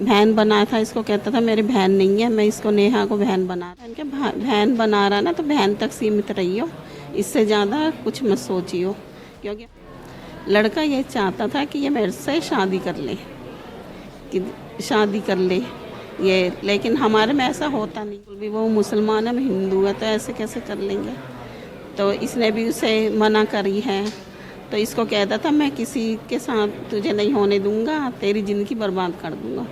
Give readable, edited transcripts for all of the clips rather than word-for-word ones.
बहन बनाया था, इसको कहता था मेरी बहन नहीं है, मैं इसको नेहा को बहन बना रहा। इनके बहन बना रहा ना, तो बहन तक सीमित रही हो, इससे ज़्यादा कुछ मत सोचियो। क्योंकि लड़का ये चाहता था कि ये मेरे से शादी कर ले, कि शादी कर ले ये, लेकिन हमारे में ऐसा होता नहीं। भी वो मुसलमान है, हम हिंदू है, तो ऐसे कैसे कर लेंगे। तो इसने भी उसे मना करी है। तो इसको कहता था मैं किसी के साथ तुझे नहीं होने दूंगा, तेरी ज़िंदगी बर्बाद कर दूंगा।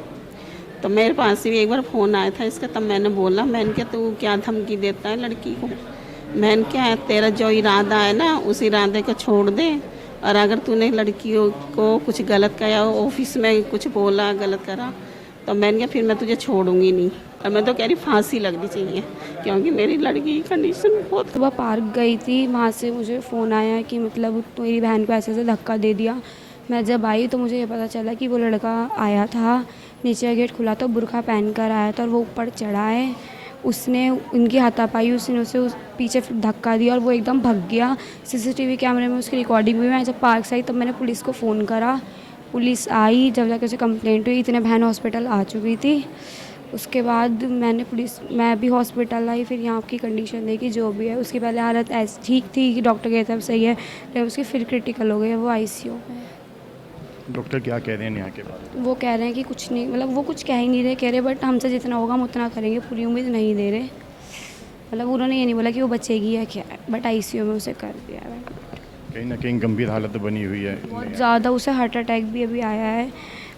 तो मेरे पास भी एक बार फ़ोन आया था इसका, तब मैंने बोला, मैंने क्या तू क्या धमकी देता है लड़की को, मैंने क्या तेरा जो इरादा है ना उस इरादे को छोड़ दे, और अगर तूने लड़कियों को कुछ गलत किया, ऑफिस में कुछ बोला, गलत करा, तो मैंने कहा फिर मैं तुझे छोड़ूंगी नहीं। और मैं तो कह रही फांसी लगनी चाहिए, क्योंकि मेरी लड़की की कंडीशन बहुत। सुबह पार्क गई थी, वहाँ से मुझे फ़ोन आया कि मतलब मेरी बहन को ऐसे ऐसे धक्का दे दिया। मैं जब आई तो मुझे ये पता चला कि वो लड़का आया था, नीचे गेट खुला था, बुर्का पहन कर आया था और वो ऊपर चढ़ा है। उसने उनकी हाथापाई, उसने उसे पीछे धक्का दिया और वो एकदम भाग गया। सीसीटीवी कैमरे में उसकी रिकॉर्डिंग भी। मैं जब पार्क से आई तब मैंने पुलिस को फ़ोन करा, पुलिस आई, जब जाकर उसे कंप्लेंट हुई, इतने बहन हॉस्पिटल आ चुकी थी। उसके बाद मैं भी हॉस्पिटल आई, फिर यहाँ की कंडीशन देखी जो भी है। उसकी पहले हालत ऐसी ठीक थी कि डॉक्टर कहते हैं अब सही है, लेकिन उसकी फिर क्रिटिकल हो गई है, वो आईसीयू में है। डॉक्टर क्या कह रहे हैं यहाँ के बारे में? वो कह रहे हैं कि कुछ नहीं, मतलब वो कुछ कह ही नहीं रहे, कह रहे बट हमसे जितना होगा हम उतना करेंगे, पूरी उम्मीद नहीं दे रहे। मतलब उन्होंने ये नहीं बोला कि वो बचेगी या क्या है, बट आईसीयू में उसे कर दिया है। कहीं ना कहीं गंभीर हालत बनी हुई है। बहुत ज़्यादा, उसे हार्ट अटैक भी अभी आया है,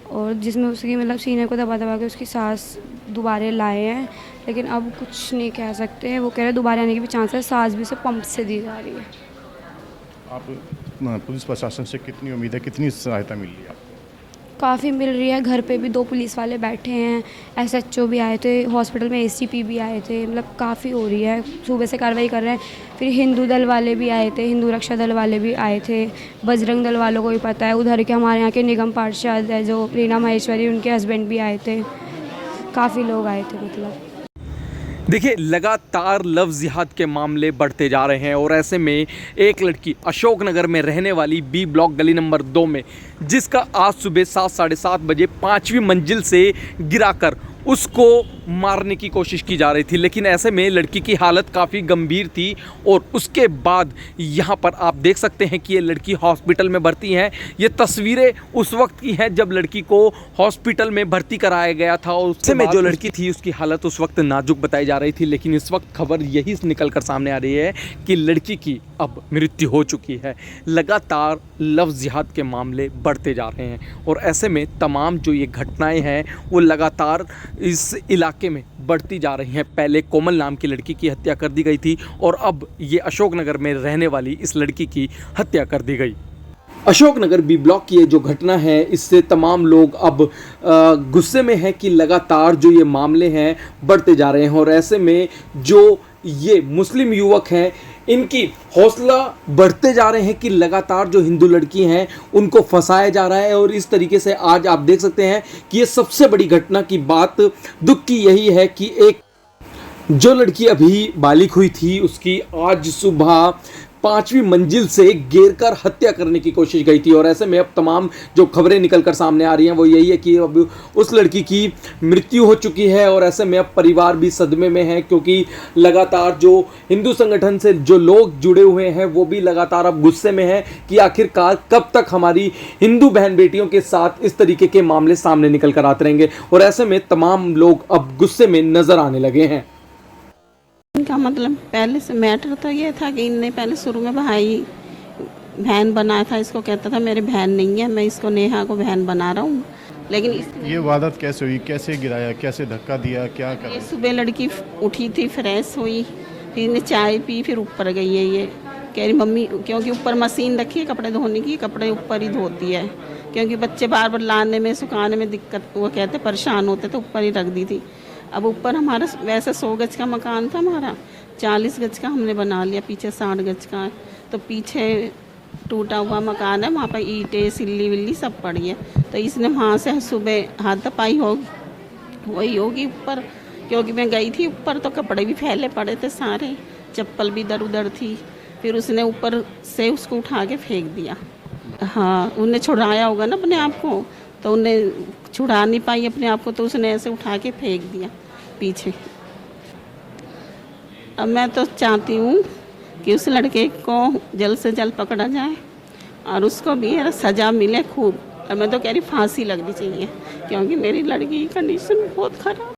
और जिसमें उसकी मतलब सीने को दबा दबा के उसकी सांस दोबारा लाए हैं, लेकिन अब कुछ नहीं कह सकते। वो कह रहे दोबारा आने के भी चांस है, सांस भी उसे पंप से दी जा रही है। आप पुलिस प्रशासन से कितनी उम्मीद है, कितनी सहायता मिल रही है आपको? काफ़ी मिल रही है। घर पे भी 2 पुलिस वाले बैठे हैं, एसएचओ भी आए थे, हॉस्पिटल में एसीपी भी आए थे, मतलब काफ़ी हो रही है, सुबह से कार्रवाई कर रहे हैं। फिर हिंदू दल वाले भी आए थे, हिंदू रक्षा दल वाले भी आए थे, बजरंग दल वालों को भी पता है, उधर के हमारे यहाँ के निगम पार्षद है जो रीना महेश्वरी, उनके हस्बैंड भी आए थे, काफ़ी लोग आए थे। मतलब देखिए, लगातार लव जिहाद के मामले बढ़ते जा रहे हैं और ऐसे में एक लड़की अशोकनगर में रहने वाली बी ब्लॉक गली नंबर 2 में, जिसका आज सुबह 7 साढ़े 7 बजे 5वीं मंजिल से गिराकर उसको मारने की कोशिश की जा रही थी। लेकिन ऐसे में लड़की की हालत काफ़ी गंभीर थी और उसके बाद यहाँ पर आप देख सकते हैं कि ये लड़की हॉस्पिटल में भर्ती है। ये तस्वीरें उस वक्त की हैं जब लड़की को हॉस्पिटल में भर्ती कराया गया था और उससे में जो लड़की थी उसकी हालत उस वक्त नाजुक बताई जा रही थी। लेकिन इस वक्त खबर यही निकल कर सामने आ रही है कि लड़की की अब मृत्यु हो चुकी है। लगातार लव जिहाद के मामले बढ़ते जा रहे हैं और ऐसे में तमाम जो ये घटनाएं हैं वो लगातार इस इलाके में बढ़ती जा रही हैं। पहले कोमल नाम की लड़की की हत्या कर दी गई थी और अब ये अशोकनगर में रहने वाली इस लड़की की हत्या कर दी गई। अशोकनगर बी ब्लॉक की ये जो घटना है, इससे तमाम लोग अब गुस्से में हैं कि लगातार जो ये मामले हैं बढ़ते जा रहे हैं और ऐसे में जो ये मुस्लिम युवक हैं इनकी हौसला बढ़ते जा रहे हैं कि लगातार जो हिंदू लड़की हैं उनको फंसाया जा रहा है। और इस तरीके से आज आप देख सकते हैं कि ये सबसे बड़ी घटना की बात दुख की यही है कि एक जो लड़की अभी बालिग हुई थी उसकी आज सुबह 5वीं मंजिल से गिरकर हत्या करने की कोशिश गई थी। और ऐसे में अब तमाम जो खबरें निकल कर सामने आ रही हैं वो यही है कि अब उस लड़की की मृत्यु हो चुकी है और ऐसे में अब परिवार भी सदमे में है, क्योंकि लगातार जो हिंदू संगठन से जो लोग जुड़े हुए हैं वो भी लगातार अब गुस्से में हैं कि आखिरकार कब तक हमारी हिंदू बहन बेटियों के साथ इस तरीके के मामले सामने निकल कर आते रहेंगे। और ऐसे में तमाम लोग अब गुस्से में नजर आने लगे हैं। इनका मतलब पहले से मैटर तो ये था कि इनने पहले शुरू में भाई बहन बनाया था, इसको कहता था मेरी बहन नहीं है, मैं इसको नेहा को बहन बना रहा हूँ। लेकिन ये वारदात कैसे हुई, कैसे गिराया, कैसे धक्का दिया, क्या कर? ये सुबह लड़की उठी थी, फ्रेश हुई, फिर इन्हें चाय पी, फिर ऊपर गई है। ये कह रही मम्मी, क्योंकि ऊपर मशीन रखी है कपड़े धोने की, कपड़े ऊपर ही धोती है, क्योंकि बच्चे बार बार लाने में सुखाने में दिक्कत, वो कहते परेशान होते तो ऊपर ही रख दी थी। अब ऊपर हमारा वैसे 100 गज का मकान था, हमारा 40 गज का हमने बना लिया, पीछे 60 गज का है, तो पीछे टूटा हुआ मकान है, वहाँ पर ईंटें सिल्ली विल्ली सब पड़ी है। तो इसने वहाँ से सुबह हाथापाई होगी, वही होगी ऊपर, क्योंकि मैं गई थी ऊपर तो कपड़े भी फैले पड़े थे सारे, चप्पल भी इधर उधर थी, फिर उसने ऊपर से उसको उठा के फेंक दिया। हाँ, उन्हें छुड़ाया होगा ना अपने आप को, तो उन्हें छुड़ा नहीं पाई अपने आप को, तो उसने ऐसे उठा के फेंक दिया पीछे। अब मैं तो चाहती हूँ कि उस लड़के को जल्द से जल्द पकड़ा जाए और उसको भी सज़ा मिले खूब। और मैं तो कह रही फांसी लगनी चाहिए, क्योंकि मेरी लड़की की कंडीशन बहुत ख़राब।